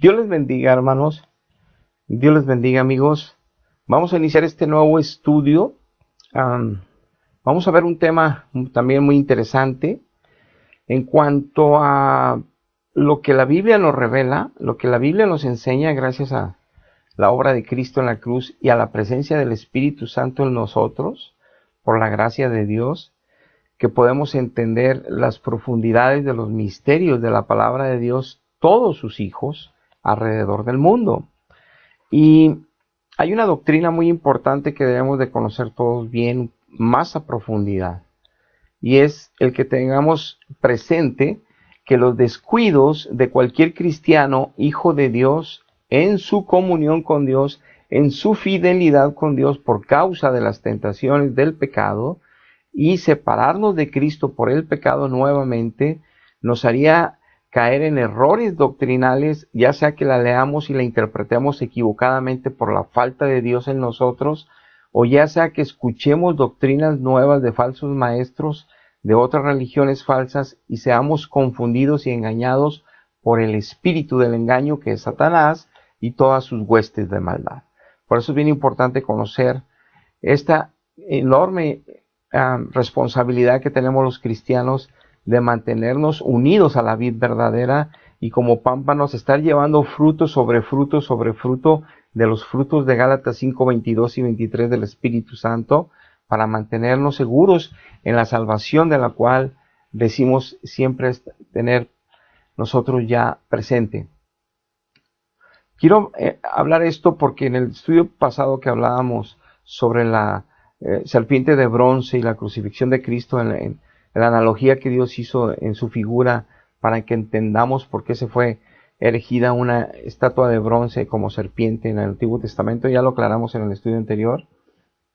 Dios les bendiga, hermanos. Dios les bendiga, amigos. Vamos a iniciar este nuevo estudio. Vamos a ver un tema también muy interesante en cuanto a lo que la Biblia nos revela, lo que la Biblia nos enseña gracias a la obra de Cristo en la cruz y a la presencia del Espíritu Santo en nosotros, por la gracia de Dios, que podemos entender las profundidades de los misterios de la palabra de Dios, todos sus hijos, alrededor del mundo. Y hay una doctrina muy importante que debemos de conocer todos bien, más a profundidad, y es el que tengamos presente que los descuidos de cualquier cristiano, hijo de Dios, en su comunión con Dios, en su fidelidad con Dios por causa de las tentaciones del pecado, y separarnos de Cristo por el pecado nuevamente, nos haría caer en errores doctrinales, ya sea que la leamos y la interpretemos equivocadamente por la falta de Dios en nosotros, o ya sea que escuchemos doctrinas nuevas de falsos maestros de otras religiones falsas y seamos confundidos y engañados por el espíritu del engaño que es Satanás y todas sus huestes de maldad. Por eso es bien importante conocer esta enorme responsabilidad que tenemos los cristianos de mantenernos unidos a la vid verdadera y como pámpanos estar llevando fruto sobre fruto sobre fruto de los frutos de Gálatas 5, 22 y 23 del Espíritu Santo, para mantenernos seguros en la salvación de la cual decimos siempre tener nosotros ya presente. Quiero hablar esto porque en el estudio pasado que hablábamos sobre la serpiente de bronce y la crucifixión de Cristo, en la analogía que Dios hizo en su figura para que entendamos por qué se fue erigida una estatua de bronce como serpiente en el Antiguo Testamento, ya lo aclaramos en el estudio anterior.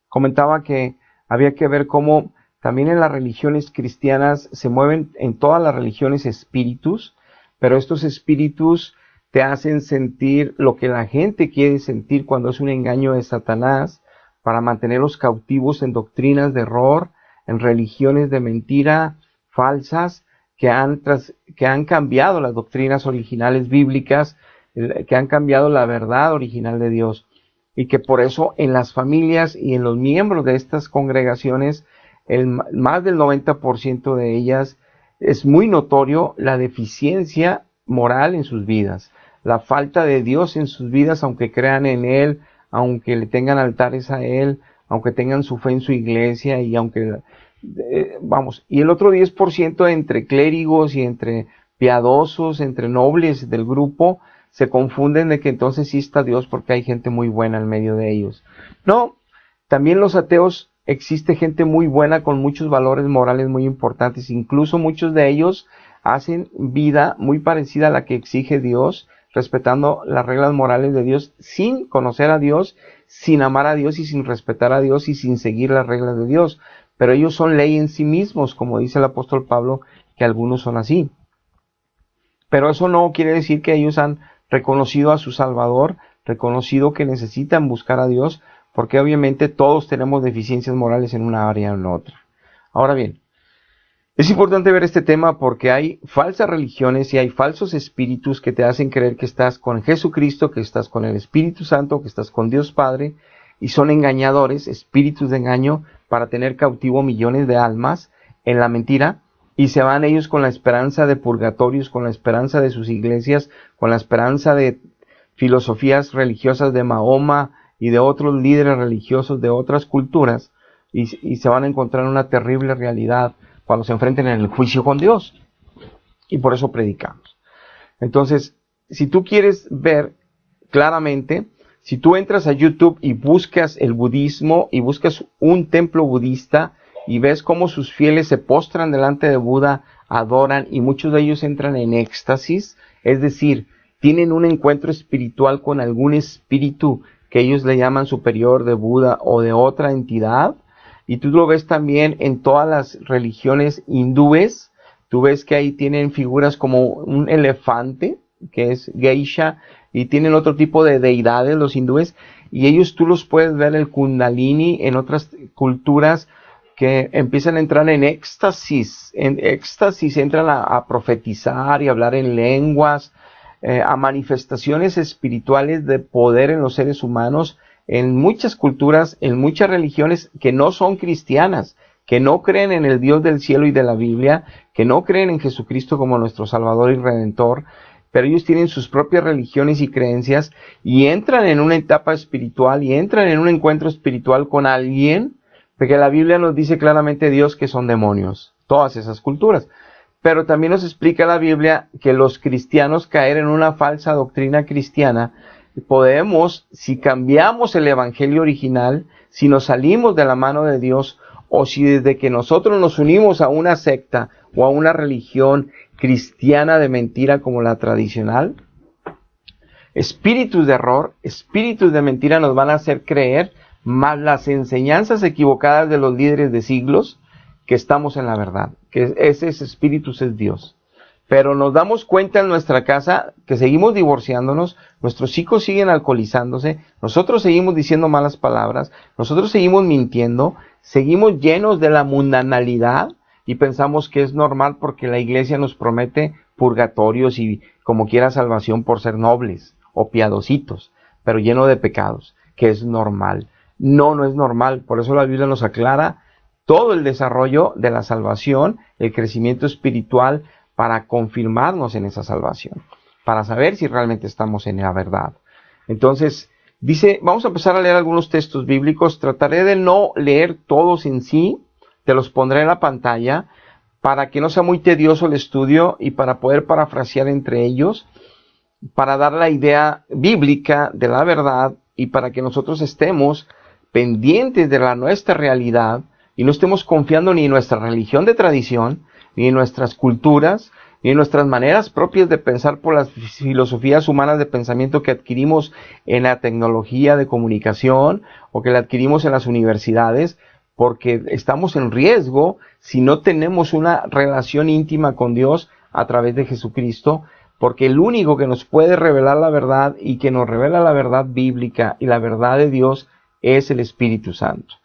Comentaba que había que ver cómo también en las religiones cristianas se mueven en todas las religiones espíritus, pero estos espíritus te hacen sentir lo que la gente quiere sentir cuando es un engaño de Satanás para mantenerlos cautivos en doctrinas de error, en religiones de mentira falsas que han cambiado las doctrinas originales bíblicas, que han cambiado la verdad original de Dios, y que por eso en las familias y en los miembros de estas congregaciones, más del 90% de ellas es muy notorio la deficiencia moral en sus vidas, la falta de Dios en sus vidas, aunque crean en Él, aunque le tengan altares a Él, aunque tengan su fe en su iglesia y aunque y el otro 10% entre clérigos y entre piadosos, entre nobles del grupo, se confunden de que entonces sí está Dios porque hay gente muy buena en medio de ellos. No, también los ateos existe gente muy buena con muchos valores morales muy importantes, incluso muchos de ellos hacen vida muy parecida a la que exige Dios, respetando las reglas morales de Dios, sin conocer a Dios, sin amar a Dios y sin respetar a Dios y sin seguir las reglas de Dios. Pero ellos son ley en sí mismos, como dice el apóstol Pablo, que algunos son así. Pero eso no quiere decir que ellos han reconocido a su Salvador, reconocido que necesitan buscar a Dios, porque obviamente todos tenemos deficiencias morales en una área o en otra. Ahora bien, es importante ver este tema porque hay falsas religiones y hay falsos espíritus que te hacen creer que estás con Jesucristo, que estás con el Espíritu Santo, que estás con Dios Padre, y son engañadores, espíritus de engaño, para tener cautivo millones de almas en la mentira, y se van ellos con la esperanza de purgatorios, con la esperanza de sus iglesias, con la esperanza de filosofías religiosas de Mahoma y de otros líderes religiosos de otras culturas, y se van a encontrar una terrible realidad cuando se enfrenten en el juicio con Dios. Y por eso predicamos. Entonces, si tú quieres ver claramente, si tú entras a YouTube y buscas el budismo y buscas un templo budista y ves cómo sus fieles se postran delante de Buda, adoran y muchos de ellos entran en éxtasis, es decir, tienen un encuentro espiritual con algún espíritu que ellos le llaman superior de Buda o de otra entidad, y tú lo ves también en todas las religiones hindúes. Tú ves que ahí tienen figuras como un elefante, que es geisha, y tienen otro tipo de deidades los hindúes, y ellos tú los puedes ver el kundalini en otras culturas que empiezan a entrar en éxtasis entran a profetizar y hablar en lenguas, a manifestaciones espirituales de poder en los seres humanos en muchas culturas, en muchas religiones que no son cristianas, que no creen en el Dios del cielo y de la Biblia, que no creen en Jesucristo como nuestro Salvador y Redentor, pero ellos tienen sus propias religiones y creencias y entran en una etapa espiritual y entran en un encuentro espiritual con alguien, porque la Biblia nos dice claramente Dios que son demonios, todas esas culturas. Pero también nos explica la Biblia que los cristianos caer en una falsa doctrina cristiana, podemos, si cambiamos el evangelio original, si nos salimos de la mano de Dios, o si desde que nosotros nos unimos a una secta o a una religión cristiana de mentira como la tradicional, espíritus de error, espíritus de mentira nos van a hacer creer, más las enseñanzas equivocadas de los líderes de siglos, que estamos en la verdad, que ese espíritu es Dios. Pero nos damos cuenta en nuestra casa que seguimos divorciándonos, nuestros hijos siguen alcoholizándose, nosotros seguimos diciendo malas palabras, nosotros seguimos mintiendo, seguimos llenos de la mundanalidad y pensamos que es normal porque la iglesia nos promete purgatorios y como quiera salvación por ser nobles o piadositos, pero lleno de pecados, que es normal. No, no es normal, por eso la Biblia nos aclara todo el desarrollo de la salvación, el crecimiento espiritual, para confirmarnos en esa salvación, para saber si realmente estamos en la verdad. Entonces, dice, vamos a empezar a leer algunos textos bíblicos, trataré de no leer todos en sí, te los pondré en la pantalla, para que no sea muy tedioso el estudio y para poder parafrasear entre ellos, para dar la idea bíblica de la verdad y para que nosotros estemos pendientes de nuestra realidad y no estemos confiando ni en nuestra religión de tradición, ni en nuestras culturas, ni en nuestras maneras propias de pensar por las filosofías humanas de pensamiento que adquirimos en la tecnología de comunicación o que la adquirimos en las universidades, porque estamos en riesgo si no tenemos una relación íntima con Dios a través de Jesucristo, porque el único que nos puede revelar la verdad y que nos revela la verdad bíblica y la verdad de Dios es el Espíritu Santo.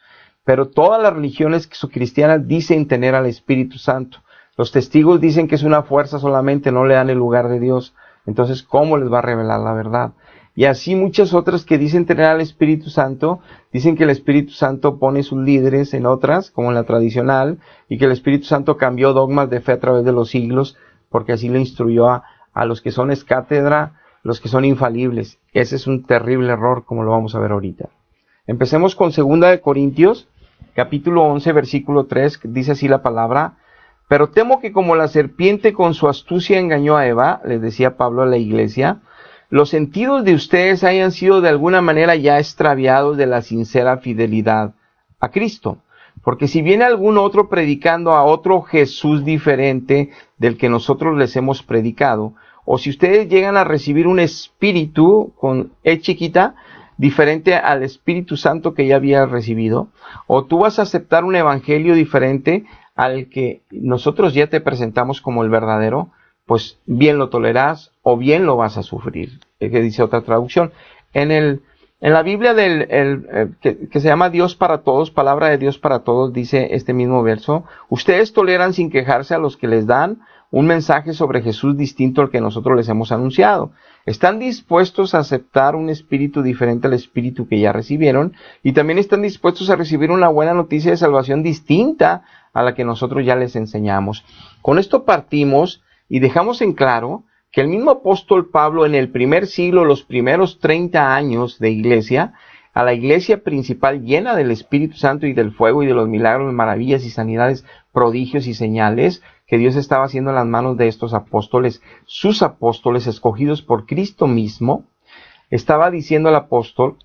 Pero todas las religiones cristianas dicen tener al Espíritu Santo. Los testigos dicen que es una fuerza solamente, no le dan el lugar de Dios. Entonces, ¿cómo les va a revelar la verdad? Y así muchas otras que dicen tener al Espíritu Santo, dicen que el Espíritu Santo pone sus líderes en otras, como en la tradicional, y que el Espíritu Santo cambió dogmas de fe a través de los siglos, porque así le instruyó a los que son ex cátedra, los que son infalibles. Ese es un terrible error, como lo vamos a ver ahorita. Empecemos con 2 de Corintios, capítulo 11, versículo 3, que dice así la palabra: pero temo que como la serpiente con su astucia engañó a Eva, les decía Pablo a la iglesia, los sentidos de ustedes hayan sido de alguna manera ya extraviados de la sincera fidelidad a Cristo. Porque si viene algún otro predicando a otro Jesús diferente del que nosotros les hemos predicado, o si ustedes llegan a recibir un espíritu con E chiquita, diferente al Espíritu Santo que ya había recibido, o tú vas a aceptar un evangelio diferente al que nosotros ya te presentamos como el verdadero, pues bien lo tolerás o bien lo vas a sufrir, que dice otra traducción. En la Biblia que se llama Dios para Todos, palabra de Dios para Todos, dice este mismo verso: ustedes toleran sin quejarse a los que les dan un mensaje sobre Jesús distinto al que nosotros les hemos anunciado. Están dispuestos a aceptar un espíritu diferente al espíritu que ya recibieron, y también están dispuestos a recibir una buena noticia de salvación distinta a la que nosotros ya les enseñamos. Con esto partimos y dejamos en claro que el mismo apóstol Pablo en el primer siglo, los primeros 30 años de iglesia, a la iglesia principal llena del Espíritu Santo y del fuego y de los milagros, maravillas y sanidades, prodigios y señales que Dios estaba haciendo en las manos de estos apóstoles, sus apóstoles escogidos por Cristo mismo, estaba diciendo el apóstol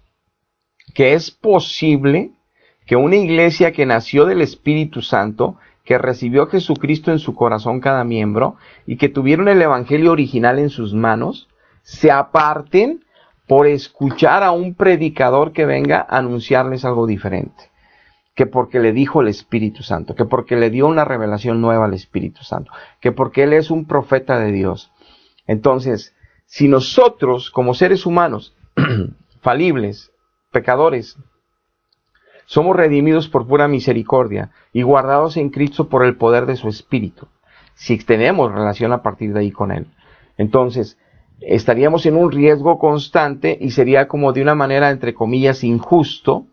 que es posible que una iglesia que nació del Espíritu Santo, que recibió a Jesucristo en su corazón cada miembro y que tuvieron el evangelio original en sus manos, se aparten por escuchar a un predicador que venga a anunciarles algo diferente, que porque le dijo el Espíritu Santo, que porque le dio una revelación nueva al Espíritu Santo, que porque Él es un profeta de Dios. Entonces, si nosotros como seres humanos, falibles, pecadores, somos redimidos por pura misericordia y guardados en Cristo por el poder de su Espíritu, si tenemos relación a partir de ahí con Él, entonces estaríamos en un riesgo constante y sería como de una manera, entre comillas, injusto,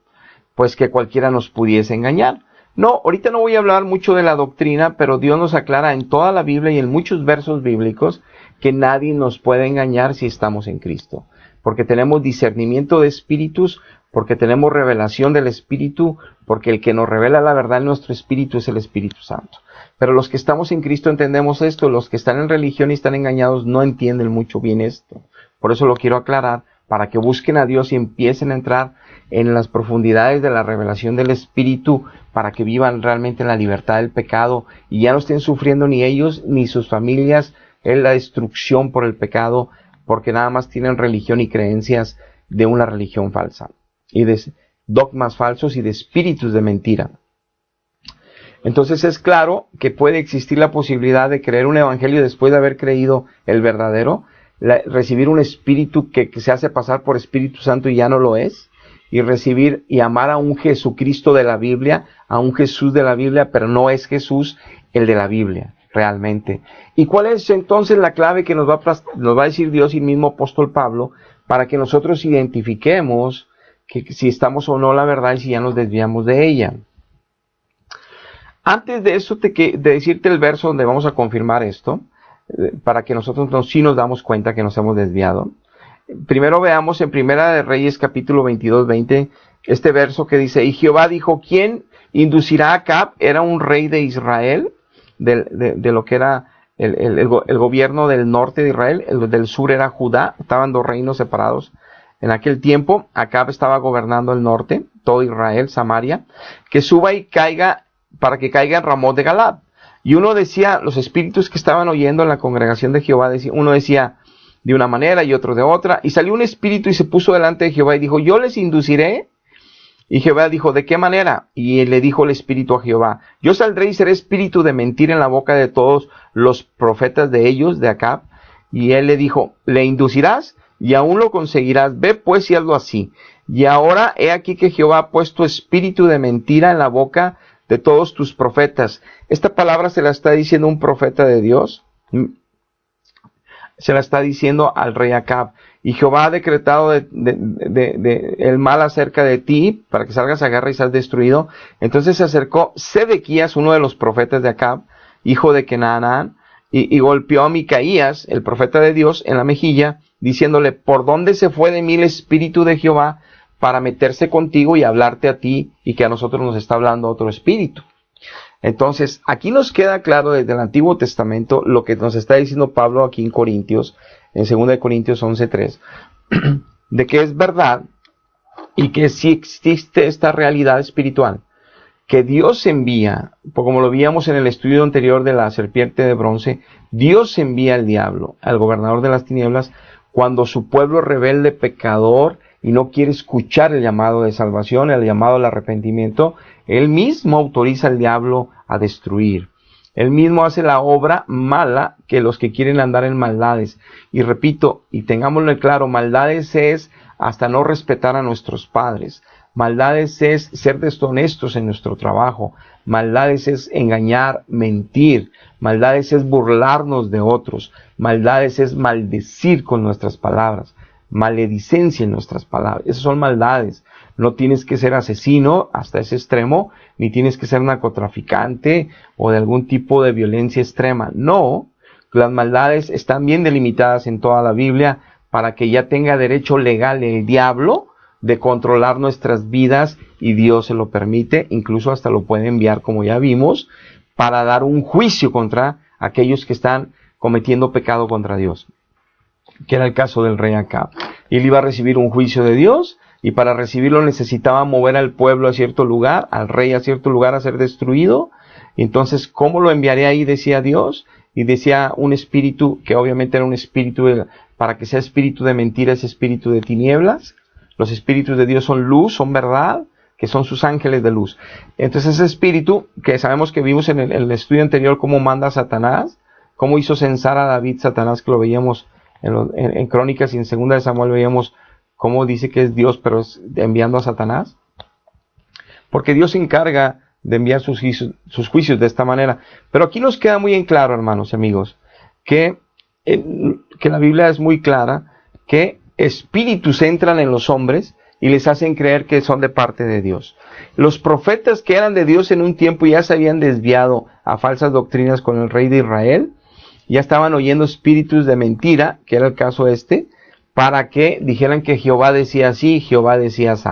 pues que cualquiera nos pudiese engañar. No, ahorita no voy a hablar mucho de la doctrina, pero Dios nos aclara en toda la Biblia y en muchos versos bíblicos que nadie nos puede engañar si estamos en Cristo, porque tenemos discernimiento de espíritus, porque tenemos revelación del Espíritu, porque el que nos revela la verdad en nuestro espíritu es el Espíritu Santo. Pero los que estamos en Cristo entendemos esto, los que están en religión y están engañados no entienden mucho bien esto. Por eso lo quiero aclarar, para que busquen a Dios y empiecen a entrar en las profundidades de la revelación del Espíritu, para que vivan realmente en la libertad del pecado y ya no estén sufriendo ni ellos ni sus familias en la destrucción por el pecado, porque nada más tienen religión y creencias de una religión falsa, y de dogmas falsos y de espíritus de mentira. Entonces es claro que puede existir la posibilidad de creer un evangelio después de haber creído el verdadero, recibir un espíritu que se hace pasar por Espíritu Santo y ya no lo es, y recibir y amar a un Jesucristo de la Biblia, a un Jesús de la Biblia, pero no es Jesús el de la Biblia, realmente. ¿Y cuál es entonces la clave que nos va a decir Dios y el mismo apóstol Pablo, para que nosotros identifiquemos que si estamos o no la verdad y si ya nos desviamos de ella? Antes de eso, de decirte el verso donde vamos a confirmar esto, para que nosotros sí nos damos cuenta que nos hemos desviado. Primero veamos en Primera de Reyes capítulo 22-20, este verso que dice: y Jehová dijo, ¿quién inducirá a Acab? Era un rey de Israel, de lo que era el gobierno del norte de Israel, el del sur era Judá, estaban dos reinos separados. En aquel tiempo, Acab estaba gobernando el norte, todo Israel, Samaria, que suba y caiga, para que caiga en Ramot de Galad. Y uno decía, los espíritus que estaban oyendo en la congregación de Jehová, uno decía de una manera y otro de otra, y salió un espíritu y se puso delante de Jehová y dijo, yo les induciré. Y Jehová dijo, ¿de qué manera? Y le dijo el espíritu a Jehová, yo saldré y seré espíritu de mentira en la boca de todos los profetas de ellos, de Acab. Y él le dijo, ¿le inducirás? Y aún lo conseguirás, ve pues y hazlo así. Y ahora he aquí que Jehová ha puesto espíritu de mentira en la boca de todos tus profetas. Esta palabra se la está diciendo un profeta de Dios. Se la está diciendo al rey Acab. Y Jehová ha decretado el mal acerca de ti, para que salgas a guerra y seas destruido. Entonces se acercó Sedequías, uno de los profetas de Acab, hijo de Kenaanán, y golpeó a Micaías, el profeta de Dios, en la mejilla, diciéndole, ¿por dónde se fue de mí el espíritu de Jehová para meterse contigo y hablarte a ti, y que a nosotros nos está hablando otro espíritu? Entonces, aquí nos queda claro desde el Antiguo Testamento lo que nos está diciendo Pablo aquí en Corintios, en 2 Corintios 11:3, de que es verdad y que sí existe esta realidad espiritual, que Dios envía, como lo veíamos en el estudio anterior de la serpiente de bronce, Dios envía al diablo, al gobernador de las tinieblas, cuando su pueblo rebelde, pecador, y no quiere escuchar el llamado de salvación, el llamado al arrepentimiento, él mismo autoriza al diablo a destruir. Él mismo hace la obra mala que los que quieren andar en maldades. Y repito, y tengámoslo claro, maldades es hasta no respetar a nuestros padres. Maldades es ser deshonestos en nuestro trabajo. Maldades es engañar, mentir. Maldades es burlarnos de otros. Maldades es maldecir con nuestras palabras. Maledicencia en nuestras palabras. Esas son maldades. No tienes que ser asesino hasta ese extremo, ni tienes que ser narcotraficante o de algún tipo de violencia extrema. No, las maldades están bien delimitadas en toda la Biblia para que ya tenga derecho legal el diablo de controlar nuestras vidas, y Dios se lo permite, incluso hasta lo puede enviar, como ya vimos, para dar un juicio contra aquellos que están cometiendo pecado contra Dios, que era el caso del rey Acab. Él iba a recibir un juicio de Dios, y para recibirlo necesitaba mover al pueblo a cierto lugar, al rey a cierto lugar a ser destruido. Entonces, ¿cómo lo enviaré ahí? Decía Dios, y decía un espíritu, que obviamente era un espíritu, para que sea espíritu de mentira, es espíritu de tinieblas. Los espíritus de Dios son luz, son verdad, que son sus ángeles de luz. Entonces ese espíritu, que sabemos que vimos en el estudio anterior cómo manda a Satanás, cómo hizo censar a David Satanás, que lo veíamos en Crónicas, y en 2 de Samuel veíamos cómo dice que es Dios, pero es enviando a Satanás. Porque Dios se encarga de enviar sus juicios de esta manera. Pero aquí nos queda muy en claro, hermanos y amigos, que que la Biblia es muy clara, que espíritus entran en los hombres y les hacen creer que son de parte de Dios. Los profetas que eran de Dios en un tiempo ya se habían desviado a falsas doctrinas con el rey de Israel, ya estaban oyendo espíritus de mentira, que era el caso para que dijeran que Jehová decía así, Jehová decía así.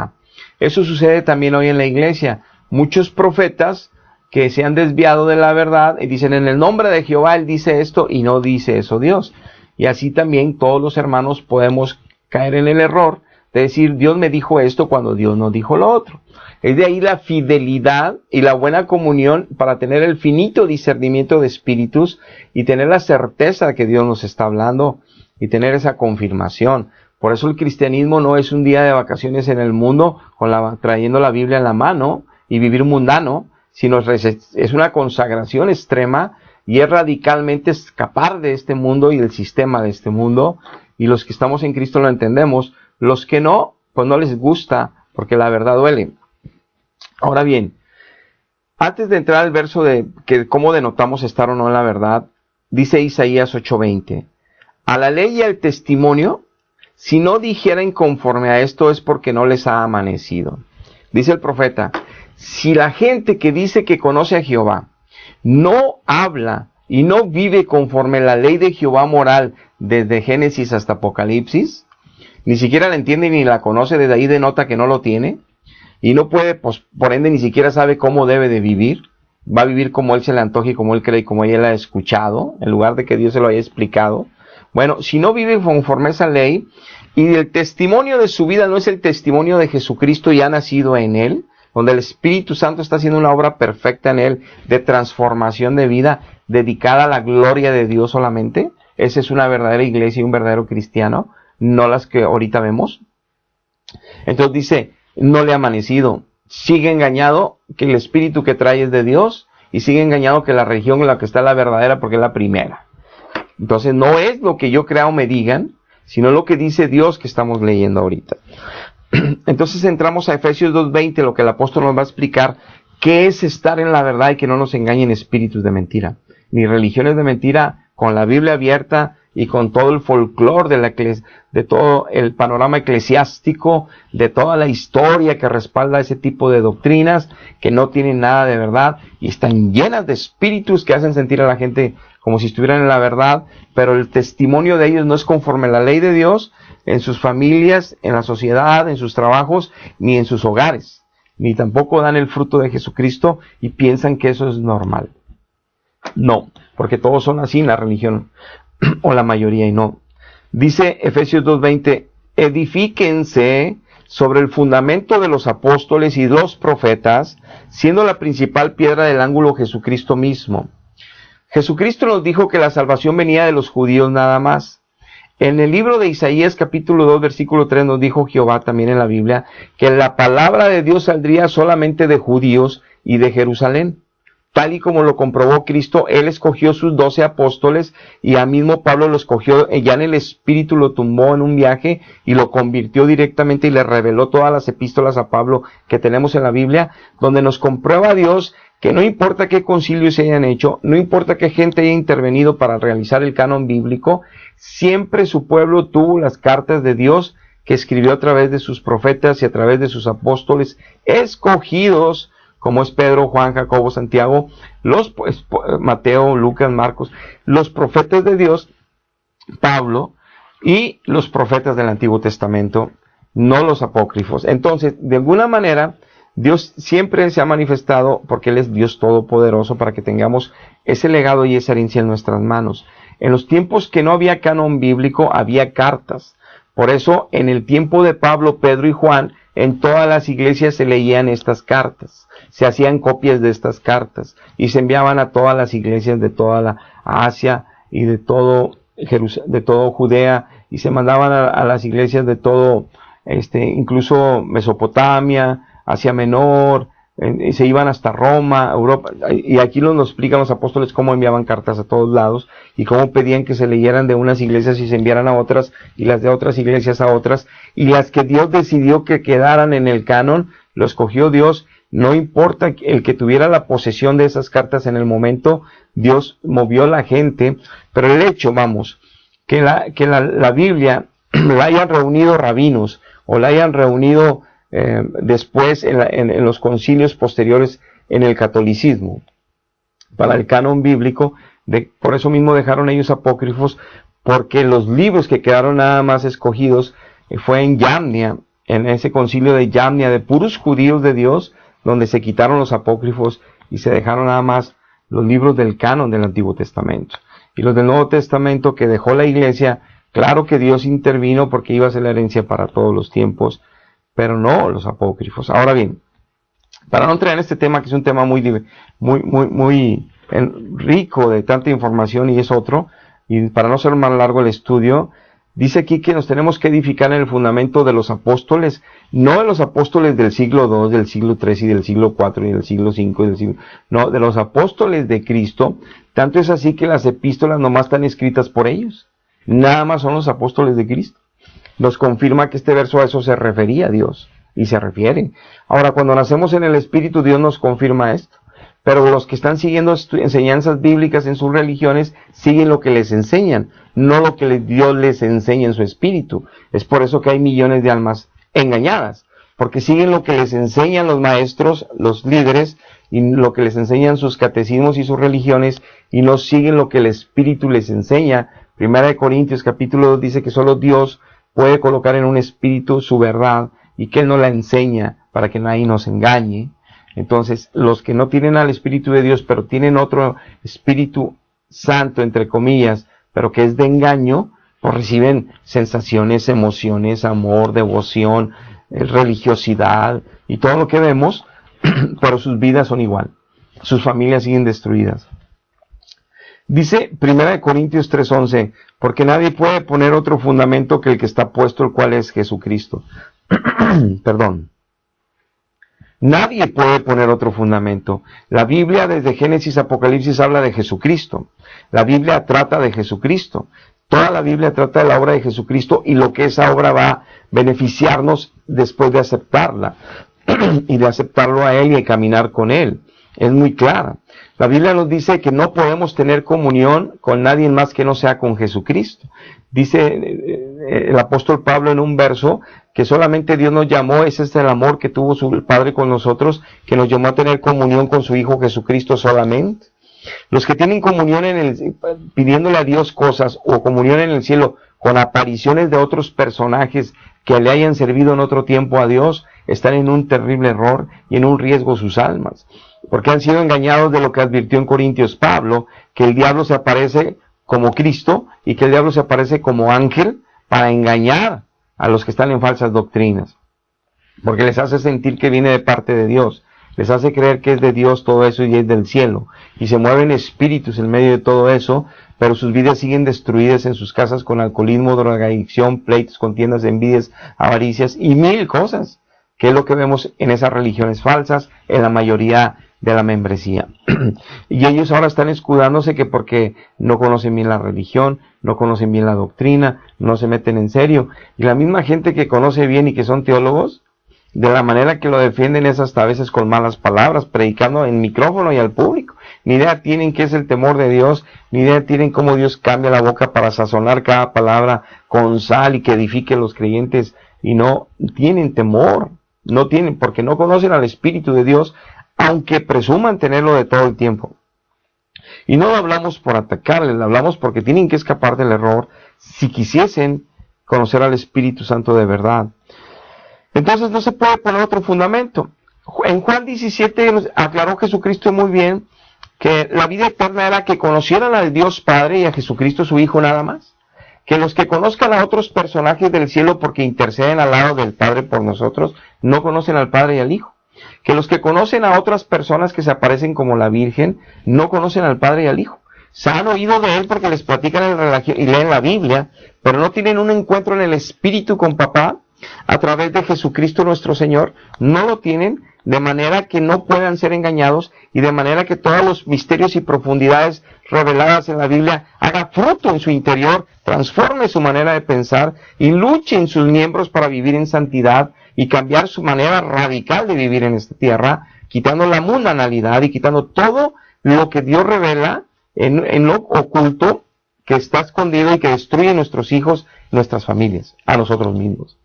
Eso sucede también hoy en la iglesia. Muchos profetas que se han desviado de la verdad y dicen en el nombre de Jehová él dice esto y no dice eso Dios. Y así también todos los hermanos podemos caer en el error de decir Dios me dijo esto cuando Dios no dijo lo otro. Es de ahí la fidelidad y la buena comunión para tener el finito discernimiento de espíritus y tener la certeza de que Dios nos está hablando y tener esa confirmación. Por eso el cristianismo no es un día de vacaciones en el mundo trayendo la Biblia en la mano y vivir mundano, sino es una consagración extrema y es radicalmente escapar de este mundo y del sistema de este mundo. Y los que estamos en Cristo lo entendemos. Los que no, pues no les gusta porque la verdad duele. Ahora bien, antes de entrar al verso de que cómo denotamos estar o no en la verdad, dice Isaías 8:20, a la ley y al testimonio, si no dijeren conforme a esto es porque no les ha amanecido. Dice el profeta, si la gente que dice que conoce a Jehová no habla y no vive conforme a la ley de Jehová moral desde Génesis hasta Apocalipsis, ni siquiera la entiende ni la conoce, desde ahí denota que no lo tiene, y no puede, pues, por ende ni siquiera sabe cómo debe de vivir, va a vivir como él se le antoje y como él cree y como él ha escuchado, en lugar de que Dios se lo haya explicado. Bueno, si no vive conforme a esa ley, y el testimonio de su vida no es el testimonio de Jesucristo ya nacido en él, donde el Espíritu Santo está haciendo una obra perfecta en él, de transformación de vida, dedicada a la gloria de Dios solamente, esa es una verdadera iglesia y un verdadero cristiano, no las que ahorita vemos. Entonces dice, no le ha amanecido, sigue engañado que el espíritu que trae es de Dios y sigue engañado que la religión en la que está la verdadera porque es la primera. Entonces no es lo que yo crea o me digan, sino lo que dice Dios que estamos leyendo ahorita. Entonces entramos a Efesios 2:20, lo que el apóstol nos va a explicar, qué es estar en la verdad y que no nos engañen espíritus de mentira, ni religiones de mentira, con la Biblia abierta y con todo el folclore de todo el panorama eclesiástico, de toda la historia que respalda ese tipo de doctrinas que no tienen nada de verdad y están llenas de espíritus que hacen sentir a la gente como si estuvieran en la verdad, pero el testimonio de ellos no es conforme a la ley de Dios en sus familias, en la sociedad, en sus trabajos, ni en sus hogares, ni tampoco dan el fruto de Jesucristo y piensan que eso es normal. No, porque todos son así en la religión, o la mayoría, y no. Dice Efesios 2:20, edifíquense sobre el fundamento de los apóstoles y los profetas, siendo la principal piedra del ángulo Jesucristo mismo. Jesucristo nos dijo que la salvación venía de los judíos nada más. En el libro de Isaías capítulo 2 versículo 3 nos dijo Jehová también en la Biblia que la palabra de Dios saldría solamente de judíos y de Jerusalén. Tal y como lo comprobó Cristo, Él escogió sus 12 apóstoles y a mismo Pablo lo escogió, ya en el Espíritu lo tumbó en un viaje y lo convirtió directamente y le reveló todas las epístolas a Pablo que tenemos en la Biblia, donde nos comprueba Dios que no importa qué concilios se hayan hecho, no importa qué gente haya intervenido para realizar el canon bíblico, siempre su pueblo tuvo las cartas de Dios que escribió a través de sus profetas y a través de sus apóstoles escogidos, como es Pedro, Juan, Jacobo, Santiago, Mateo, Lucas, Marcos, los profetas de Dios, Pablo, y los profetas del Antiguo Testamento, no los apócrifos. Entonces, de alguna manera, Dios siempre se ha manifestado porque Él es Dios todopoderoso para que tengamos ese legado y esa herencia en nuestras manos. En los tiempos que no había canon bíblico, había cartas. Por eso, en el tiempo de Pablo, Pedro y Juan, en todas las iglesias se leían estas cartas. Se hacían copias de estas cartas y se enviaban a todas las iglesias de toda la Asia y de todo Judea, y se mandaban a las iglesias de todo, incluso Mesopotamia, Asia Menor, y se iban hasta Roma, Europa, y aquí nos explican los apóstoles cómo enviaban cartas a todos lados y cómo pedían que se leyeran de unas iglesias y se enviaran a otras, y las de otras iglesias a otras, y las que Dios decidió que quedaran en el canon, lo escogió Dios. No importa el que tuviera la posesión de esas cartas en el momento, Dios movió a la gente, pero el hecho, que la Biblia la hayan reunido rabinos o la hayan reunido después en los concilios posteriores en el catolicismo para el canon bíblico. Por eso mismo dejaron ellos apócrifos, porque los libros que quedaron nada más escogidos fue en Yamnia, en ese concilio de Yamnia, de puros judíos de Dios, donde se quitaron los apócrifos y se dejaron nada más los libros del canon del Antiguo Testamento. Y los del Nuevo Testamento que dejó la Iglesia, claro que Dios intervino porque iba a ser la herencia para todos los tiempos, pero no los apócrifos. Ahora bien, para no entrar en este tema, que es un tema muy rico de tanta información y es otro, y para no ser más largo el estudio, dice aquí que nos tenemos que edificar en el fundamento de los apóstoles, no de los apóstoles del siglo II, del siglo III y del siglo IV y del siglo V, no, de los apóstoles de Cristo. Tanto es así que las epístolas nomás están escritas por ellos, nada más son los apóstoles de Cristo. Nos confirma que este verso a eso se refería a Dios, y se refiere. Ahora, cuando nacemos en el Espíritu, Dios nos confirma esto. Pero los que están siguiendo enseñanzas bíblicas en sus religiones, siguen lo que les enseñan, no lo que Dios les enseña en su espíritu. Es por eso que hay millones de almas engañadas, porque siguen lo que les enseñan los maestros, los líderes, y lo que les enseñan sus catecismos y sus religiones, y no siguen lo que el Espíritu les enseña. Primera de Corintios capítulo 2 dice que solo Dios puede colocar en un espíritu su verdad, y que Él no la enseña para que nadie nos engañe. Entonces, los que no tienen al Espíritu de Dios, pero tienen otro Espíritu Santo, entre comillas, pero que es de engaño, pues reciben sensaciones, emociones, amor, devoción, religiosidad y todo lo que vemos, pero sus vidas son igual. Sus familias siguen destruidas. Dice 1 Corintios 3:11, porque nadie puede poner otro fundamento que el que está puesto, el cual es Jesucristo. Perdón. Nadie puede poner otro fundamento. La Biblia desde Génesis a Apocalipsis habla de Jesucristo. La Biblia trata de Jesucristo. Toda la Biblia trata de la obra de Jesucristo y lo que esa obra va a beneficiarnos después de aceptarla y de aceptarlo a Él y de caminar con Él. Es muy clara. La Biblia nos dice que no podemos tener comunión con nadie más que no sea con Jesucristo. Dice el apóstol Pablo en un verso que solamente Dios nos llamó, ese es el amor que tuvo su Padre con nosotros, que nos llamó a tener comunión con su Hijo Jesucristo solamente. Los que tienen comunión pidiéndole a Dios cosas, o comunión en el cielo con apariciones de otros personajes que le hayan servido en otro tiempo a Dios, están en un terrible error y en un riesgo sus almas, porque han sido engañados de lo que advirtió en Corintios Pablo, que el diablo se aparece como Cristo y que el diablo se aparece como ángel para engañar a los que están en falsas doctrinas, porque les hace sentir que viene de parte de Dios, les hace creer que es de Dios todo eso y es del cielo, y se mueven espíritus en medio de todo eso, pero sus vidas siguen destruidas en sus casas con alcoholismo, drogadicción, pleitos, contiendas, envidias, avaricias y mil cosas, que es lo que vemos en esas religiones falsas, en la mayoría de la membresía. Y ellos ahora están escudándose que porque no conocen bien la religión, no conocen bien la doctrina, no se meten en serio. Y la misma gente que conoce bien y que son teólogos, de la manera que lo defienden es hasta a veces con malas palabras, predicando en micrófono y al público. Ni idea tienen qué es el temor de Dios, ni idea tienen cómo Dios cambia la boca para sazonar cada palabra con sal y que edifique a los creyentes, y no tienen temor, no tienen, porque no conocen al Espíritu de Dios, aunque presuman tenerlo de todo el tiempo. Y no lo hablamos por atacarles, lo hablamos porque tienen que escapar del error si quisiesen conocer al Espíritu Santo de verdad. Entonces no se puede poner otro fundamento. En Juan 17 nos aclaró Jesucristo muy bien que la vida eterna era que conocieran al Dios Padre y a Jesucristo su Hijo nada más. Que los que conozcan a otros personajes del cielo porque interceden al lado del Padre por nosotros, no conocen al Padre y al Hijo. Que los que conocen a otras personas que se aparecen como la Virgen, no conocen al Padre y al Hijo. Se han oído de Él porque les platican en la religión y leen la Biblia, pero no tienen un encuentro en el Espíritu con Papá a través de Jesucristo nuestro Señor. No lo tienen, de manera que no puedan ser engañados y de manera que todos los misterios y profundidades reveladas en la Biblia haga fruto en su interior, transforme su manera de pensar y luche en sus miembros para vivir en santidad y cambiar su manera radical de vivir en esta tierra, quitando la mundanalidad y quitando todo lo que Dios revela en lo oculto, que está escondido y que destruye nuestros hijos, nuestras familias, a nosotros mismos.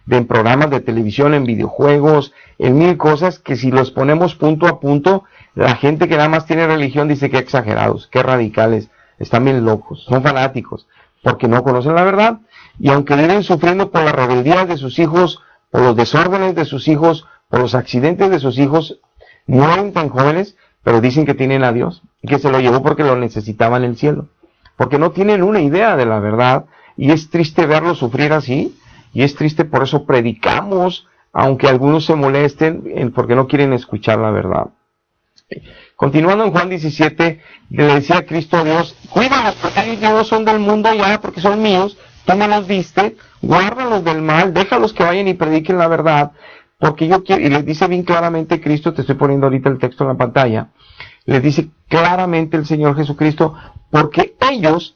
En programas de televisión, en videojuegos, en mil cosas que si los ponemos punto a punto, la gente que nada más tiene religión dice que exagerados, que radicales, están bien locos, son fanáticos, porque no conocen la verdad, y aunque viven sufriendo por la rebeldía de sus hijos, por los desórdenes de sus hijos, por los accidentes de sus hijos, mueren tan jóvenes, pero dicen que tienen a Dios, y que se lo llevó porque lo necesitaban en el cielo, porque no tienen una idea de la verdad, y es triste verlos sufrir así, y es triste, por eso predicamos, aunque algunos se molesten, porque no quieren escuchar la verdad. Continuando en Juan 17, le decía Cristo a Dios, cuídalos, porque ellos no son del mundo ya, porque son míos, tú me los diste, guárdalos del mal, déjalos que vayan y prediquen la verdad, porque yo quiero, y les dice bien claramente Cristo, te estoy poniendo ahorita el texto en la pantalla, les dice claramente el Señor Jesucristo, porque ellos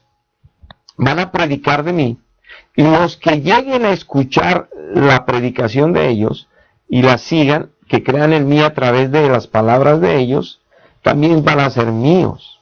van a predicar de mí, y los que lleguen a escuchar la predicación de ellos y la sigan, que crean en mí a través de las palabras de ellos, también van a ser míos.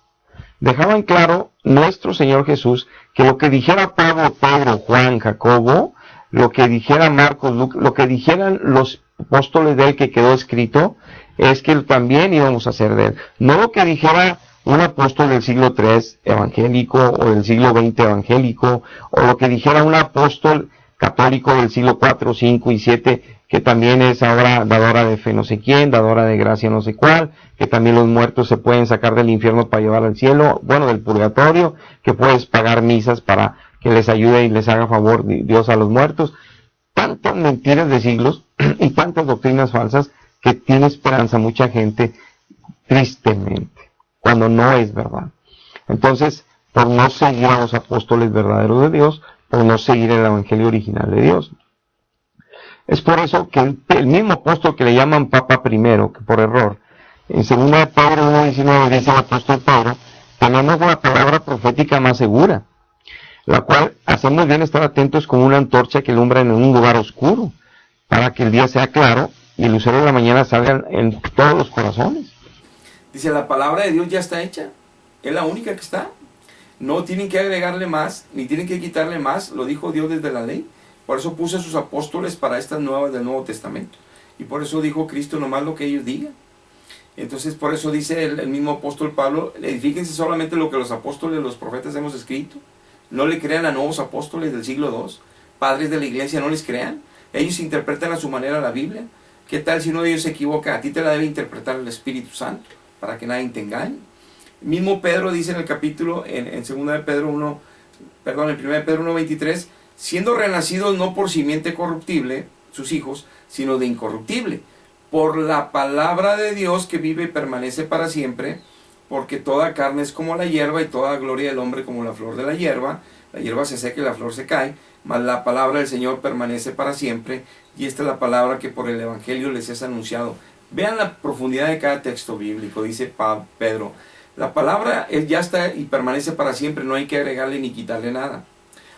Dejaban claro nuestro Señor Jesús que lo que dijera Pablo, Pedro, Juan, Jacobo, lo que dijera Marcos, Lucas, lo que dijeran los apóstoles de él que quedó escrito, es que también íbamos a ser de él. No lo que dijera un apóstol del siglo III evangélico o del siglo XX evangélico, o lo que dijera un apóstol católico del siglo IV, V y VII, que también es ahora dadora de fe no sé quién, dadora de gracia no sé cuál, que también los muertos se pueden sacar del infierno para llevar al cielo, bueno, del purgatorio, que puedes pagar misas para que les ayude y les haga favor Dios a los muertos. Tantas mentiras de siglos y tantas doctrinas falsas que tiene esperanza mucha gente, tristemente, cuando no es verdad. Entonces, por no seguir a los apóstoles verdaderos de Dios, por no seguir el evangelio original de Dios. Es por eso que el mismo apóstol que le llaman Papa primero, que por error, en 2 de Pedro 1:19 dice el apóstol Pedro, tenemos la palabra profética más segura, la cual hacemos bien estar atentos como una antorcha que alumbra en un lugar oscuro, para que el día sea claro y el lucero de la mañana salgan en todos los corazones. Dice, la palabra de Dios ya está hecha, es la única que está. No tienen que agregarle más, ni tienen que quitarle más, lo dijo Dios desde la ley. Por eso puso a sus apóstoles para estas nuevas del Nuevo Testamento. Y por eso dijo Cristo nomás lo que ellos digan. Entonces por eso dice el mismo apóstol Pablo, edifíquense solamente lo que los apóstoles, los profetas hemos escrito. No le crean a nuevos apóstoles del siglo II. Padres de la iglesia, no les crean. Ellos interpretan a su manera la Biblia. ¿Qué tal si uno de ellos se equivoca? A ti te la debe interpretar el Espíritu Santo, para que nadie te engañe. Mismo Pedro dice en el capítulo, en 2 de Pedro 1, perdón, en 1 de Pedro 1:23, siendo renacidos no por simiente corruptible, sus hijos, sino de incorruptible, por la palabra de Dios que vive y permanece para siempre, porque toda carne es como la hierba y toda gloria del hombre como la flor de la hierba se seca y la flor se cae, mas la palabra del Señor permanece para siempre, y esta es la palabra que por el Evangelio les es anunciado. Vean la profundidad de cada texto bíblico, dice Pedro. La palabra ya está y permanece para siempre, no hay que agregarle ni quitarle nada.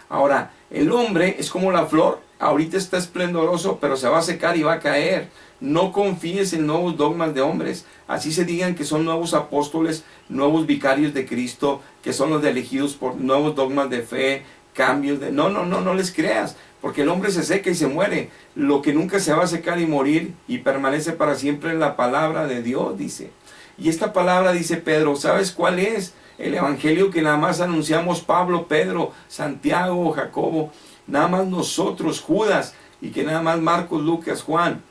Ahora, el hombre es como la flor, ahorita está esplendoroso, pero se va a secar y va a caer. No confíes en nuevos dogmas de hombres, así se digan que son nuevos apóstoles, nuevos vicarios de Cristo, que son los elegidos por nuevos dogmas de fe, cambios de... No les creas, porque el hombre se seca y se muere. Lo que nunca se va a secar y morir y permanece para siempre es la palabra de Dios, dice. Y esta palabra, dice Pedro, ¿sabes cuál es? El evangelio que nada más anunciamos Pablo, Pedro, Santiago, Jacobo, nada más nosotros, Judas, y que nada más Marcos, Lucas, Juan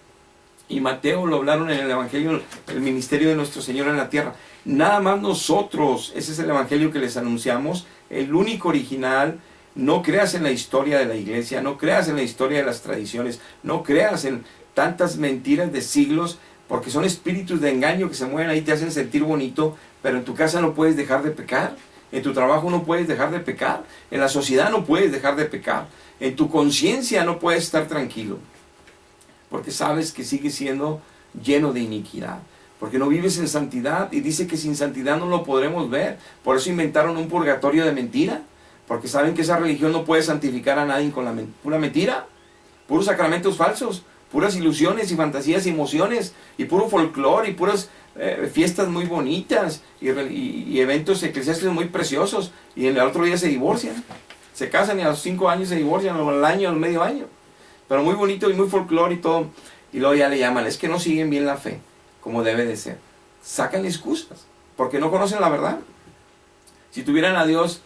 y Mateo lo hablaron en el evangelio, el ministerio de nuestro Señor en la tierra. Nada más nosotros, ese es el evangelio que les anunciamos, el único original. No creas en la historia de la iglesia, no creas en la historia de las tradiciones, no creas en tantas mentiras de siglos, porque son espíritus de engaño que se mueven ahí, te hacen sentir bonito, pero en tu casa no puedes dejar de pecar, en tu trabajo no puedes dejar de pecar, en la sociedad no puedes dejar de pecar, en tu conciencia no puedes estar tranquilo, porque sabes que sigues siendo lleno de iniquidad, porque no vives en santidad, y dice que sin santidad no lo podremos ver. Por eso inventaron un purgatorio de mentira, porque saben que esa religión no puede santificar a nadie con la pura mentira, puros sacramentos falsos, puras ilusiones y fantasías y emociones, y puro folclore, y puras fiestas muy bonitas, y eventos eclesiásticos muy preciosos, y el otro día se divorcian, se casan y a los 5 años se divorcian, o al año, al medio año, pero muy bonito y muy folclore y todo, y luego ya le llaman, es que no siguen bien la fe, como debe de ser. Sacan excusas, porque no conocen la verdad. Si tuvieran a Dios,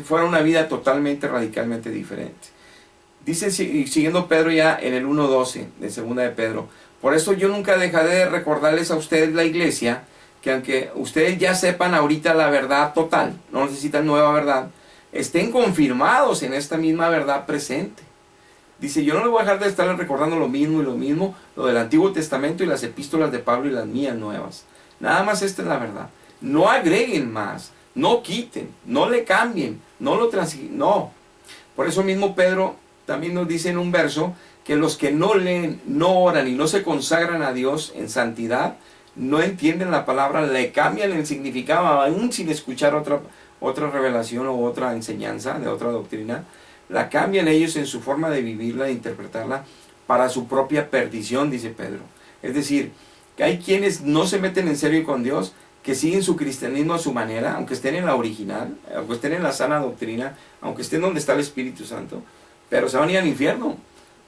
fuera una vida totalmente, radicalmente diferente. Dice, siguiendo Pedro ya en el 1.12 de segunda de Pedro, por eso yo nunca dejaré de recordarles a ustedes, la iglesia, que aunque ustedes ya sepan ahorita la verdad total, no necesitan nueva verdad, estén confirmados en esta misma verdad presente. Dice, yo no le voy a dejar de estar recordando lo mismo y lo mismo, lo del Antiguo Testamento y las epístolas de Pablo y las mías nuevas. Nada más esta es la verdad. No agreguen más, no quiten, no le cambien, no lo no. Por eso mismo Pedro también nos dice en un verso que los que no leen, no oran y no se consagran a Dios en santidad, no entienden la palabra, le cambian el significado, aún sin escuchar otra revelación o otra enseñanza de otra doctrina, la cambian ellos en su forma de vivirla, de interpretarla, para su propia perdición, dice Pedro. Es decir, que hay quienes no se meten en serio con Dios, que siguen su cristianismo a su manera, aunque estén en la original, aunque estén en la sana doctrina, aunque estén donde está el Espíritu Santo, pero se van a ir al infierno,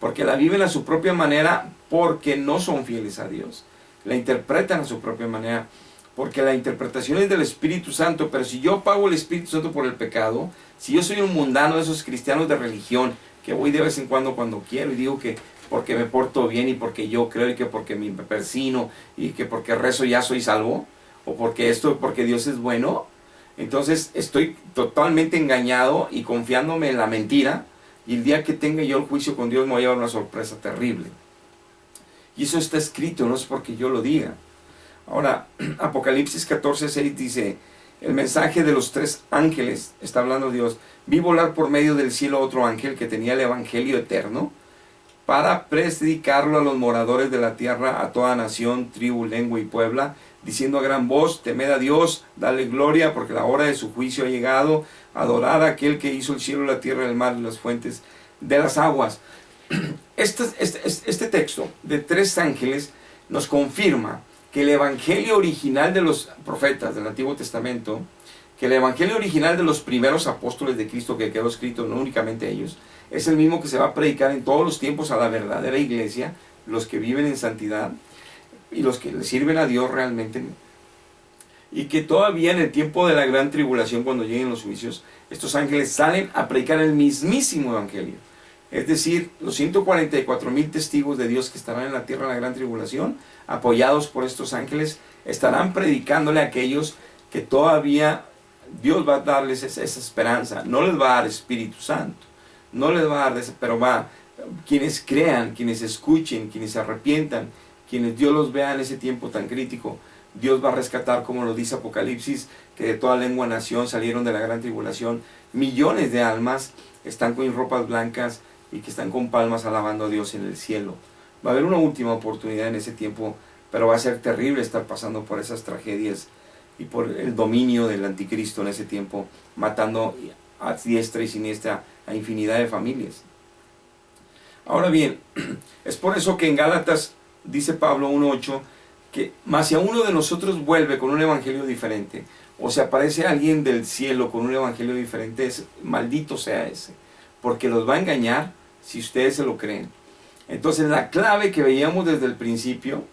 porque la viven a su propia manera, porque no son fieles a Dios. La interpretan a su propia manera, porque la interpretación es del Espíritu Santo, pero si yo pago el Espíritu Santo por el pecado, si yo soy un mundano de esos cristianos de religión, que voy de vez en cuando quiero, y digo que porque me porto bien, y porque yo creo, y que porque me persino, y que porque rezo ya soy salvo, o porque Dios es bueno, entonces estoy totalmente engañado y confiándome en la mentira, y el día que tenga yo el juicio con Dios me voy a llevar una sorpresa terrible. Y eso está escrito, no es porque yo lo diga. Ahora, Apocalipsis 14:6 dice, el mensaje de los 3 ángeles, está hablando Dios, vi volar por medio del cielo otro ángel que tenía el evangelio eterno, para predicarlo a los moradores de la tierra, a toda nación, tribu, lengua y puebla, diciendo a gran voz, temed a Dios, dale gloria, porque la hora de su juicio ha llegado, adorad a aquel que hizo el cielo, la tierra, el mar y las fuentes de las aguas. Este texto de 3 ángeles nos confirma que el evangelio original de los profetas del Antiguo Testamento, que el evangelio original de los primeros apóstoles de Cristo, que quedó escrito no únicamente ellos, es el mismo que se va a predicar en todos los tiempos a la verdadera iglesia, los que viven en santidad y los que le sirven a Dios realmente, y que todavía en el tiempo de la gran tribulación, cuando lleguen los juicios, estos ángeles salen a predicar el mismísimo evangelio. Es decir, los 144,000 testigos de Dios que estarán en la tierra en la gran tribulación, apoyados por estos ángeles, estarán predicándole a aquellos que todavía Dios va a darles esa esperanza. No les va a dar Espíritu Santo, no les va a dar, pero quienes crean, quienes escuchen, quienes se arrepientan, quienes Dios los vea en ese tiempo tan crítico, Dios va a rescatar, como lo dice Apocalipsis, que de toda lengua, nación salieron de la gran tribulación, millones de almas están con ropas blancas y que están con palmas alabando a Dios en el cielo. Va a haber una última oportunidad en ese tiempo, pero va a ser terrible estar pasando por esas tragedias y por el dominio del anticristo en ese tiempo, matando a diestra y siniestra a infinidad de familias. Ahora bien, es por eso que en Gálatas dice Pablo 1:8 que más si a uno de nosotros vuelve con un evangelio diferente, o se aparece alguien del cielo con un evangelio diferente, maldito sea ese, porque los va a engañar si ustedes se lo creen. Entonces la clave que veíamos desde el principio,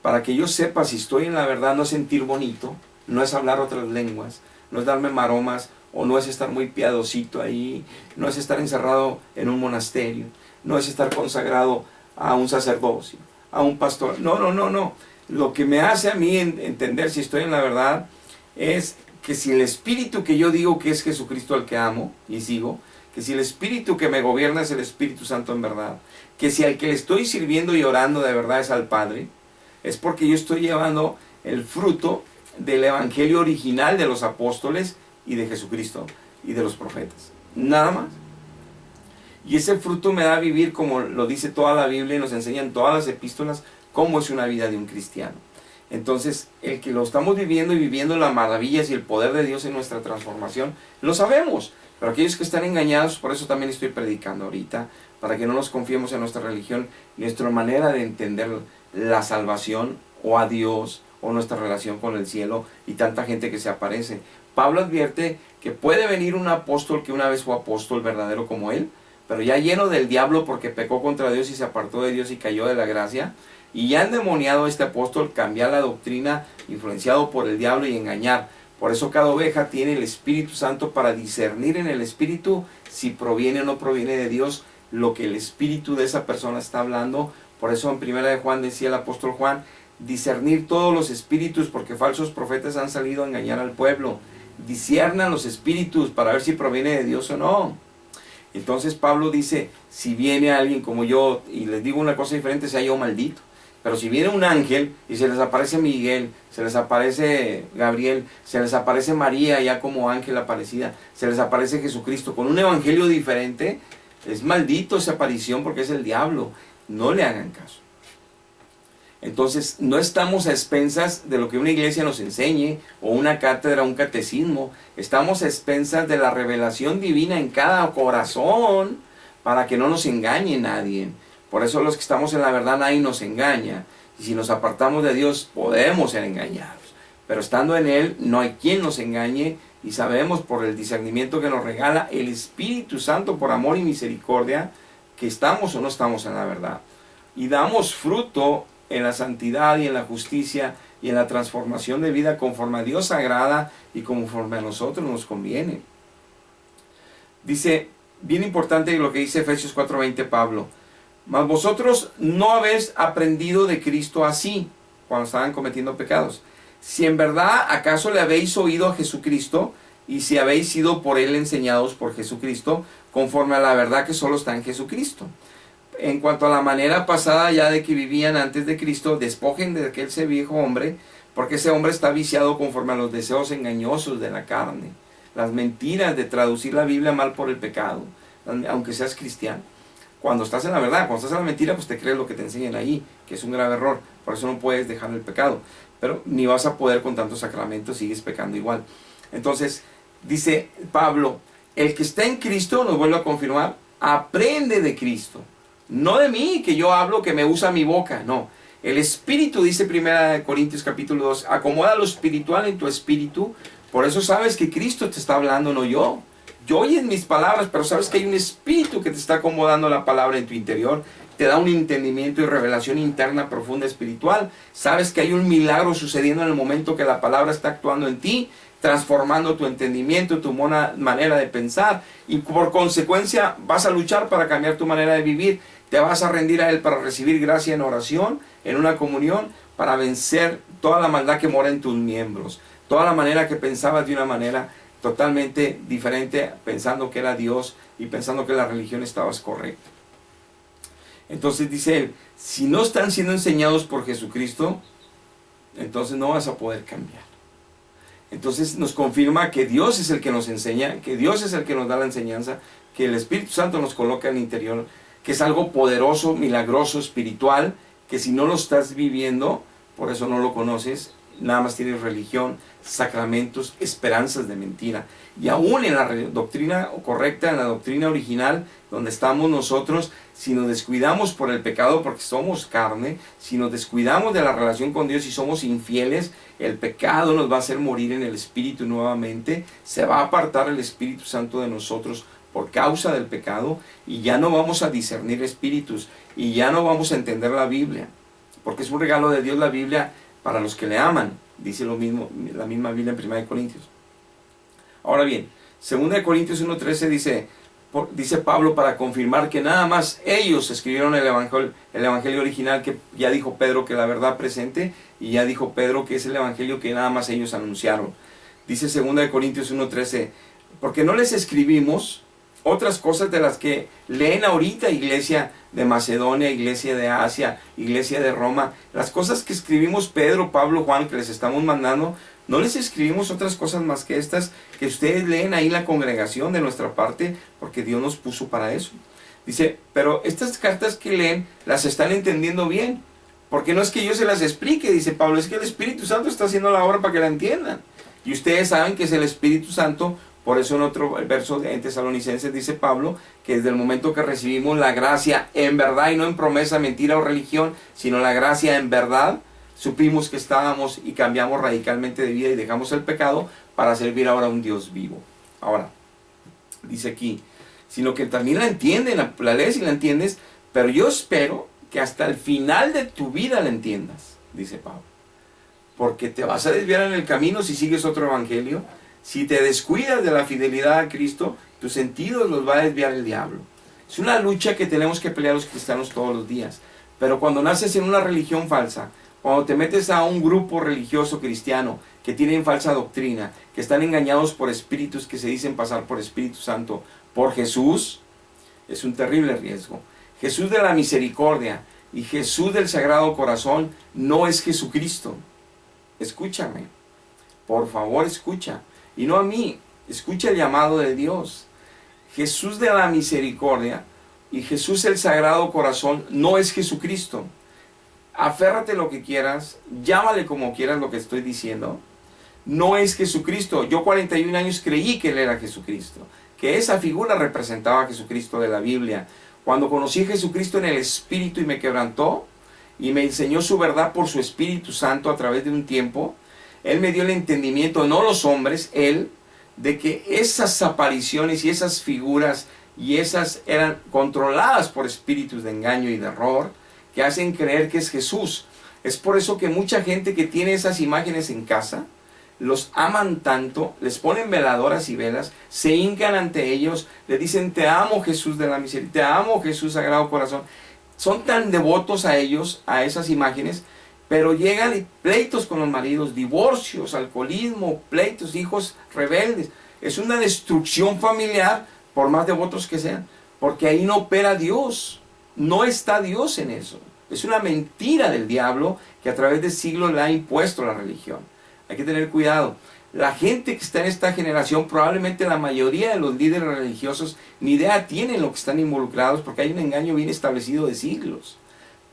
para que yo sepa si estoy en la verdad, no es sentir bonito, no es hablar otras lenguas, no es darme maromas, o no es estar muy piadosito ahí, no es estar encerrado en un monasterio, no es estar consagrado a un sacerdocio, a un pastor. No. Lo que me hace a mí entender si estoy en la verdad es que si el espíritu que yo digo que es Jesucristo al que amo y sigo, que si el espíritu que me gobierna es el Espíritu Santo en verdad, que si al que le estoy sirviendo y orando de verdad es al Padre, es porque yo estoy llevando el fruto del evangelio original de los apóstoles y de Jesucristo y de los profetas. Nada más. Y ese fruto me da a vivir, como lo dice toda la Biblia y nos enseñan todas las epístolas, cómo es una vida de un cristiano. Entonces, el que lo estamos viviendo y viviendo las maravillas y el poder de Dios en nuestra transformación, lo sabemos. Pero aquellos que están engañados, por eso también estoy predicando ahorita, para que no nos confiemos en nuestra religión, nuestra manera de entender la salvación o a Dios o nuestra relación con el cielo y tanta gente que se aparece. Pablo advierte que puede venir un apóstol que una vez fue apóstol verdadero como él, pero ya lleno del diablo porque pecó contra Dios y se apartó de Dios y cayó de la gracia, y ya endemoniado este apóstol, cambiar la doctrina, influenciado por el diablo y engañar. Por eso cada oveja tiene el Espíritu Santo para discernir en el Espíritu si proviene o no proviene de Dios lo que el Espíritu de esa persona está hablando. Por eso en 1 de Juan decía el apóstol Juan, discernir todos los espíritus porque falsos profetas han salido a engañar al pueblo. Disciernan los espíritus para ver si proviene de Dios o no. Entonces Pablo dice, si viene alguien como yo, y les digo una cosa diferente, sea yo maldito. Pero si viene un ángel y se les aparece Miguel, se les aparece Gabriel, se les aparece María ya como ángel aparecida, se les aparece Jesucristo con un evangelio diferente, es maldito esa aparición porque es el diablo. No le hagan caso. Entonces no estamos a expensas de lo que una iglesia nos enseñe, o una cátedra, un catecismo. Estamos a expensas de la revelación divina en cada corazón, para que no nos engañe nadie. Por eso los que estamos en la verdad nadie nos engaña. Y si nos apartamos de Dios podemos ser engañados. Pero estando en Él no hay quien nos engañe, y sabemos por el discernimiento que nos regala el Espíritu Santo por amor y misericordia que estamos o no estamos en la verdad. Y damos fruto en la santidad y en la justicia y en la transformación de vida conforme a Dios agrada y conforme a nosotros nos conviene. Dice, bien importante lo que dice Efesios 4:20 Pablo, mas vosotros no habéis aprendido de Cristo así, cuando estaban cometiendo pecados. Si en verdad acaso le habéis oído a Jesucristo, y si habéis sido por Él enseñados por Jesucristo, conforme a la verdad que solo está en Jesucristo. En cuanto a la manera pasada ya de que vivían antes de Cristo, despojen de aquel ese viejo hombre, porque ese hombre está viciado conforme a los deseos engañosos de la carne, las mentiras de traducir la Biblia mal por el pecado, aunque seas cristiano. Cuando estás en la verdad, cuando estás en la mentira, pues te crees lo que te enseñan ahí, que es un grave error. Por eso no puedes dejar el pecado, pero ni vas a poder con tantos sacramentos, sigues pecando igual. Entonces, dice Pablo, el que está en Cristo, nos vuelve a confirmar, aprende de Cristo. No de mí, que yo hablo, que me usa mi boca, no. El Espíritu, dice 1 Corintios capítulo 2, acomoda lo espiritual en tu espíritu. Por eso sabes que Cristo te está hablando, no yo. Yo oyes mis palabras, pero sabes que hay un Espíritu que te está acomodando la palabra en tu interior. Te da un entendimiento y revelación interna profunda espiritual. Sabes que hay un milagro sucediendo en el momento que la palabra está actuando en ti, transformando tu entendimiento, tu manera de pensar. Y por consecuencia vas a luchar para cambiar tu manera de vivir. Te vas a rendir a Él para recibir gracia en oración, en una comunión, para vencer toda la maldad que mora en tus miembros. Toda la manera que pensabas de una manera totalmente diferente, pensando que era Dios y pensando que la religión estaba correcta. Entonces dice él, si no están siendo enseñados por Jesucristo, entonces no vas a poder cambiar. Entonces nos confirma que Dios es el que nos enseña, que Dios es el que nos da la enseñanza, que el Espíritu Santo nos coloca en el interior, que es algo poderoso, milagroso, espiritual, que si no lo estás viviendo, por eso no lo conoces, nada más tienes religión, sacramentos, esperanzas de mentira. Y aún en la doctrina correcta, en la doctrina original, donde estamos nosotros, si nos descuidamos por el pecado, porque somos carne, si nos descuidamos de la relación con Dios y somos infieles, el pecado nos va a hacer morir en el Espíritu nuevamente, se va a apartar el Espíritu Santo de nosotros por causa del pecado, y ya no vamos a discernir espíritus, y ya no vamos a entender la Biblia, porque es un regalo de Dios la Biblia para los que le aman, dice lo mismo, la misma Biblia en 1 Corintios. Ahora bien, 2 Corintios 1:13 dice Pablo para confirmar que nada más ellos escribieron el evangelio original, que ya dijo Pedro que la verdad presente, y ya dijo Pedro que es el evangelio que nada más ellos anunciaron. Dice 2 Corintios 1:13, porque no les escribimos otras cosas de las que leen ahorita, iglesia de Macedonia, iglesia de Asia, iglesia de Roma. Las cosas que escribimos Pedro, Pablo, Juan, que les estamos mandando, no les escribimos otras cosas más que estas que ustedes leen ahí en la congregación de nuestra parte, porque Dios nos puso para eso. Dice, pero estas cartas que leen las están entendiendo bien, porque no es que yo se las explique, dice Pablo, es que el Espíritu Santo está haciendo la obra para que la entiendan. Y ustedes saben que es el Espíritu Santo Por eso en otro verso en Tesalonicenses dice Pablo que desde el momento que recibimos la gracia en verdad y no en promesa, mentira o religión, sino la gracia en verdad, supimos que estábamos y cambiamos radicalmente de vida y dejamos el pecado para servir ahora a un Dios vivo. Ahora, dice aquí, sino que también la entienden, la lees y la entiendes, pero yo espero que hasta el final de tu vida la entiendas, dice Pablo. Porque te vas a desviar en el camino si sigues otro evangelio. Si te descuidas de la fidelidad a Cristo, tus sentidos los va a desviar el diablo. Es una lucha que tenemos que pelear los cristianos todos los días. Pero cuando naces en una religión falsa, cuando te metes a un grupo religioso cristiano que tienen falsa doctrina, que están engañados por espíritus que se dicen pasar por Espíritu Santo, por Jesús, es un terrible riesgo. Jesús de la misericordia y Jesús del Sagrado Corazón no es Jesucristo. Escúchame, por favor escucha. Y no a mí, escucha el llamado de Dios. Jesús de la misericordia y Jesús el Sagrado Corazón no es Jesucristo. Aférrate lo que quieras, llámale como quieras lo que estoy diciendo. No es Jesucristo. Yo 41 años creí que Él era Jesucristo, que esa figura representaba a Jesucristo de la Biblia. Cuando conocí a Jesucristo en el Espíritu y me quebrantó y me enseñó su verdad por su Espíritu Santo a través de un tiempo, Él me dio el entendimiento, no los hombres, Él, de que esas apariciones y esas figuras y esas eran controladas por espíritus de engaño y de error que hacen creer que es Jesús. Es por eso que mucha gente que tiene esas imágenes en casa, los aman tanto, les ponen veladoras y velas, se hincan ante ellos, le dicen, te amo Jesús de la misericordia, te amo Jesús Sagrado Corazón. Son tan devotos a ellos, a esas imágenes, pero llegan y pleitos con los maridos, divorcios, alcoholismo, pleitos, hijos rebeldes. Es una destrucción familiar, por más devotos que sean, porque ahí no opera Dios, no está Dios en eso. Es una mentira del diablo que a través de siglos le ha impuesto la religión. Hay que tener cuidado. La gente que está en esta generación, probablemente la mayoría de los líderes religiosos, ni idea tienen lo que están involucrados, porque hay un engaño bien establecido de siglos.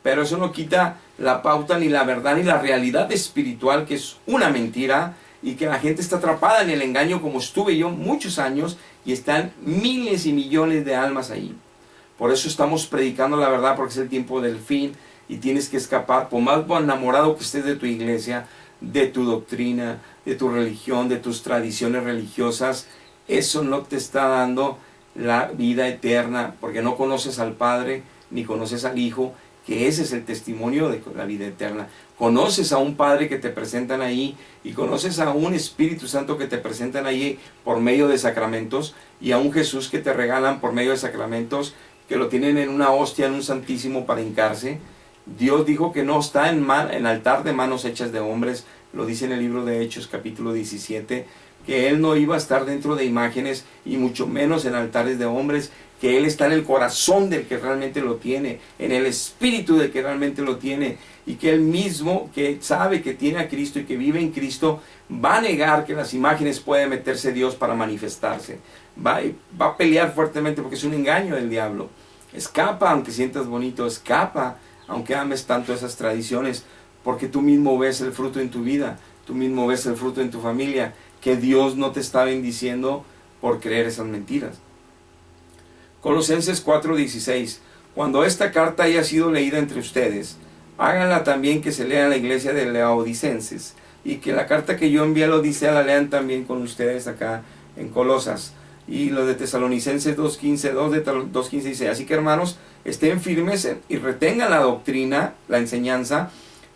Pero eso no quita la pauta, ni la verdad, ni la realidad espiritual, que es una mentira, y que la gente está atrapada en el engaño, como estuve yo muchos años, y están miles y millones de almas ahí. Por eso estamos predicando la verdad, porque es el tiempo del fin, y tienes que escapar, por más enamorado que estés de tu iglesia, de tu doctrina, de tu religión, de tus tradiciones religiosas, eso no te está dando la vida eterna, porque no conoces al Padre, ni conoces al Hijo, que ese es el testimonio de la vida eterna. Conoces a un Padre que te presentan ahí, y conoces a un Espíritu Santo que te presentan ahí por medio de sacramentos, y a un Jesús que te regalan por medio de sacramentos, que lo tienen en una hostia, en un santísimo para hincarse. Dios dijo que no está en altar de manos hechas de hombres, lo dice en el libro de Hechos capítulo 17, que Él no iba a estar dentro de imágenes y mucho menos en altares de hombres, que Él está en el corazón del que realmente lo tiene, en el espíritu del que realmente lo tiene, y que Él mismo, que sabe que tiene a Cristo y que vive en Cristo, va a negar que las imágenes puede meterse Dios para manifestarse. Va a pelear fuertemente porque es un engaño del diablo. Escapa aunque sientas bonito, escapa aunque ames tanto esas tradiciones, porque tú mismo ves el fruto en tu vida, tú mismo ves el fruto en tu familia, que Dios no te está bendiciendo por creer esas mentiras. Colosenses 4:16. Cuando esta carta haya sido leída entre ustedes, háganla también que se lea en la iglesia de Laodicenses, y que la carta que yo envié a Laodicea la lean también con ustedes acá en Colosas. Y lo de Tesalonicenses 2:15, 2:15 dice, así que hermanos, estén firmes y retengan la doctrina, la enseñanza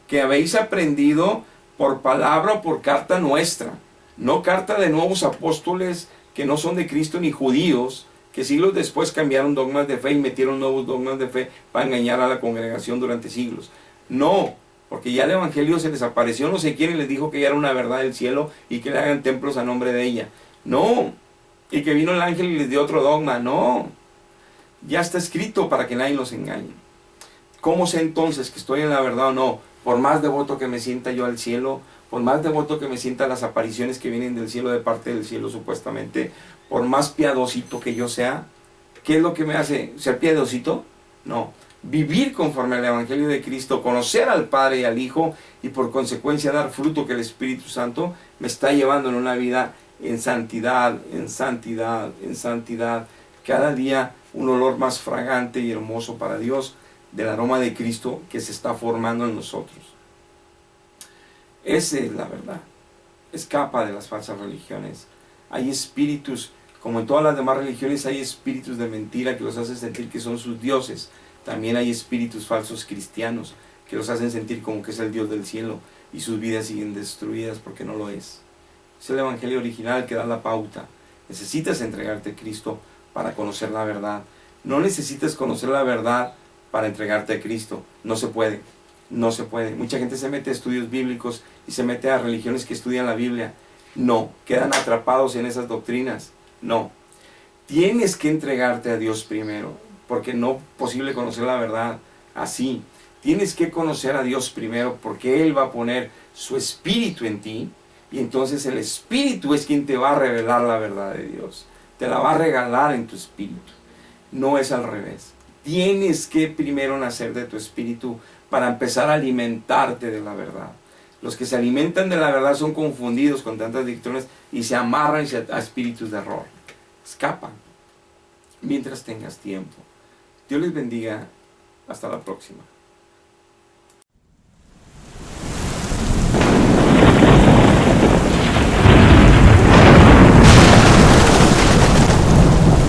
que habéis aprendido por palabra o por carta nuestra, no carta de nuevos apóstoles que no son de Cristo ni judíos, que siglos después cambiaron dogmas de fe y metieron nuevos dogmas de fe para engañar a la congregación durante siglos. No, porque ya el evangelio se les apareció no sé quién y les dijo que ya era una verdad del cielo y que le hagan templos a nombre de ella. No, y que vino el ángel y les dio otro dogma. No, ya está escrito para que nadie los engañe. ¿Cómo sé entonces que estoy en la verdad o no? Por más devoto que me sienta yo al cielo, por más devoto que me sienta las apariciones que vienen del cielo, de parte del cielo supuestamente, por más piadosito que yo sea, ¿qué es lo que me hace ser piadosito? No, vivir conforme al Evangelio de Cristo, conocer al Padre y al Hijo, y por consecuencia dar fruto que el Espíritu Santo me está llevando en una vida en santidad, en santidad, en santidad. Cada día un olor más fragante y hermoso para Dios del aroma de Cristo que se está formando en nosotros. Esa es la verdad. Escapa de las falsas religiones. Hay espíritus, como en todas las demás religiones, hay espíritus de mentira que los hacen sentir que son sus dioses. También hay espíritus falsos cristianos que los hacen sentir como que es el Dios del cielo y sus vidas siguen destruidas porque no lo es. Es el evangelio original que da la pauta. Necesitas entregarte a Cristo para conocer la verdad. No necesitas conocer la verdad para entregarte a Cristo. No se puede. No se puede. Mucha gente se mete a estudios bíblicos y se mete a religiones que estudian la Biblia. No, quedan atrapados en esas doctrinas. No. Tienes que entregarte a Dios primero, porque no es posible conocer la verdad así. Tienes que conocer a Dios primero, porque Él va a poner su espíritu en ti, y entonces el espíritu es quien te va a revelar la verdad de Dios. Te la va a regalar en tu espíritu. No es al revés. Tienes que primero nacer de tu espíritu para empezar a alimentarte de la verdad. Los que se alimentan de la verdad son confundidos con tantas doctrinas y se amarran a espíritus de error. Escapan mientras tengas tiempo. Dios les bendiga. Hasta la próxima.